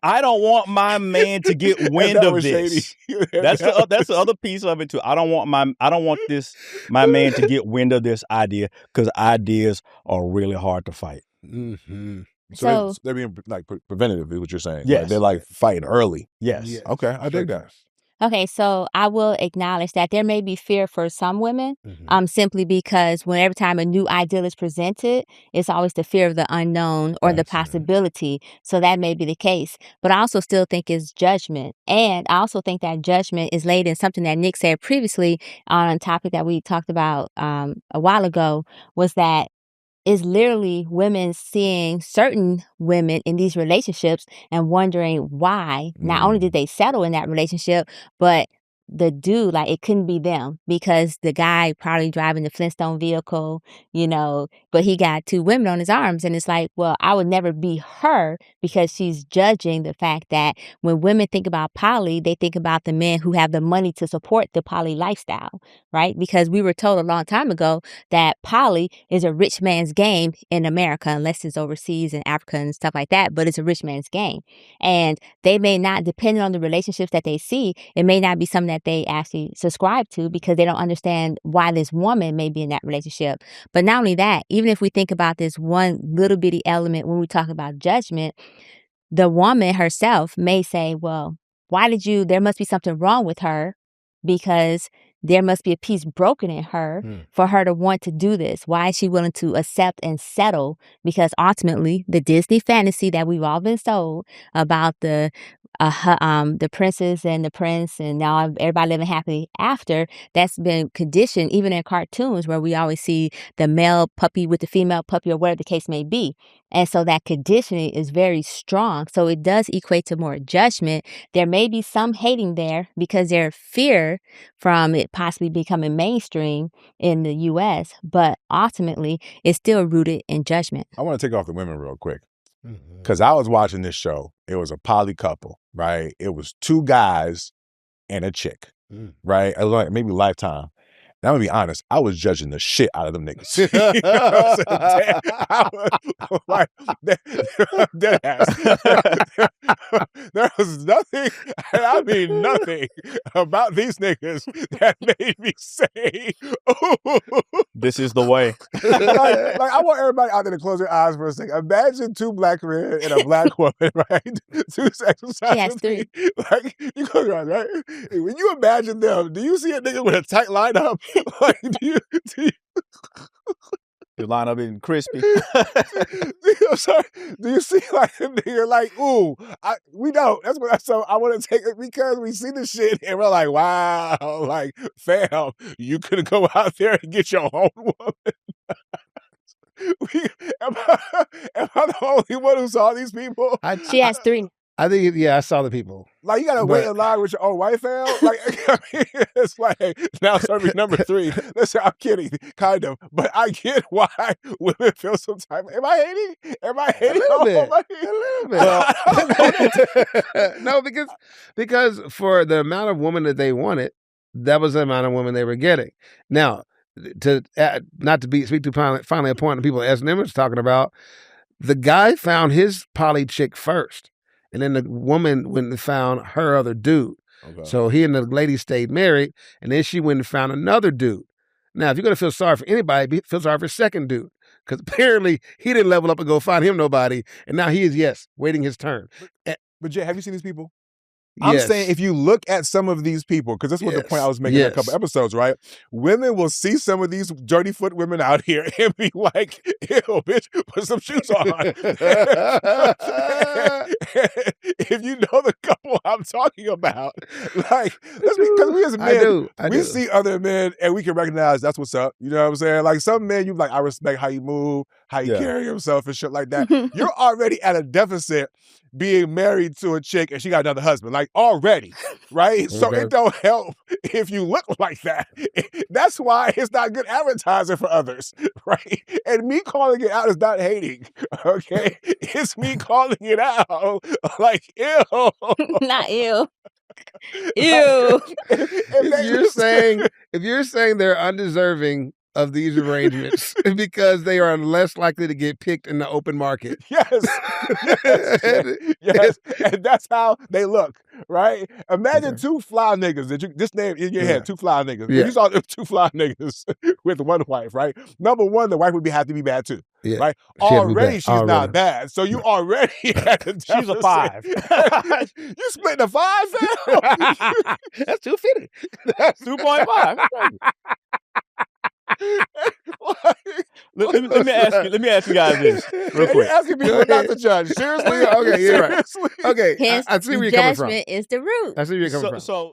I don't want my man to get wind of this. That's the other piece of it too. I don't want my man to get wind of this idea, because ideas are really hard to fight. Mm-hmm. So they're being like preventative, is what you're saying. Yes. Like, they're like fighting early. Yes. Okay, I dig that. Okay, so I will acknowledge that there may be fear for some women, simply because every time a new ideal is presented, it's always the fear of the unknown or the possibility. So that may be the case. But I also still think it's judgment. And I also think that judgment is laid in something that Nick said previously on a topic that we talked about a while ago, was that is literally women seeing certain women in these relationships and wondering why not only did they settle in that relationship, but the dude, like, it couldn't be them because the guy probably driving the Flintstone vehicle, but he got two women on his arms. And it's like, well, I would never be her, because she's judging the fact that when women think about poly, they think about the men who have the money to support the poly lifestyle, right? Because we were told a long time ago that poly is a rich man's game in America, unless it's overseas in Africa and stuff like that, but it's a rich man's game. And they may not, depending on the relationships that they see, it may not be something that they actually subscribe to, because they don't understand why this woman may be in that relationship. But not only that, even if we think about this one little bitty element when we talk about judgment, the woman herself may say, well, there must be something wrong with her, because there must be a piece broken in her for her to want to do this. Why is she willing to accept and settle? Because ultimately, the Disney fantasy that we've all been sold about the princess and the prince, and now everybody living happily after, that's been conditioned even in cartoons, where we always see the male puppy with the female puppy, or whatever the case may be. And so that conditioning is very strong. So it does equate to more judgment. There may be some hating there because there's fear from it possibly becoming mainstream in the U.S., but ultimately it's still rooted in judgment. I want to take off the women real quick, because I was watching this show. It was a poly couple, right? It was two guys and a chick, right? Like maybe Lifetime. And I'm gonna be honest, I was judging the shit out of them niggas. You know what I'm saying? I was like, dead ass. There was nothing, and I mean nothing, about these niggas that made me say, "Ooh, this is the way." like I want everybody out there to close their eyes for a second. Imagine two black men and a black woman, right? Two sexual three. Like, you close your eyes, right? When you imagine them, do you see a nigga with a tight lineup? Like, do you line up in crispy? I'm sorry. Do you see like a nigga like, ooh, we don't. That's what. So I want to take it, because we see the shit and we're like, wow, like, fam, you could go out there and get your own woman. Am I the only one who saw these people? She has three. I think, I saw the people. Like, you gotta wait in line with your own wife, fam. Like, I mean, it's like, now serving number 3. Listen, I'm kidding, kind of, but I get why women feel some type. Am I hating? A little bit. No, because for the amount of women that they wanted, that was the amount of women they were getting. Now, not to speak to finally a point that people as was talking about, the guy found his poly chick first. And then the woman went and found her other dude. Okay. So he and the lady stayed married, and then she went and found another dude. Now, if you're going to feel sorry for anybody, feel sorry for the second dude. Because apparently he didn't level up and go find him nobody. And now he is, waiting his turn. But Jay, have you seen these people? I'm saying, if you look at some of these people, because this was the point I was making in a couple episodes, right? Women will see some of these dirty foot women out here and be like, ew, bitch, put some shoes on. If you know the couple I'm talking about, like, that's because we as men, we see other men and we can recognize that's what's up. You know what I'm saying? Like, some men, you like, I respect how you move, how you carry yourself and shit like that. You're already at a deficit being married to a chick and she got another husband, like, already, right? Okay. So it don't help if you look like that. That's why it's not good advertising for others, right? And me calling it out is not hating, okay? It's me calling it out like, ew. Not ew. Ew. If you're saying they're undeserving of these arrangements because they are less likely to get picked in the open market. Yes. Yes. And that's how they look, right? Imagine two fly niggas that you just name in your head, two fly niggas. If you saw two fly niggas with one wife, right? Number one, the wife would have to be bad too. Yeah. Right? Already she's not bad. So you already at the she's a 5. You splitting a 5, fam? That's 250. That's 2.5. Let me ask you guys this real quick. You're asking me not to judge. Seriously? Okay, you're right. Okay, Hence, I see where you're coming from. Judgment is the root. I see where you're coming from. So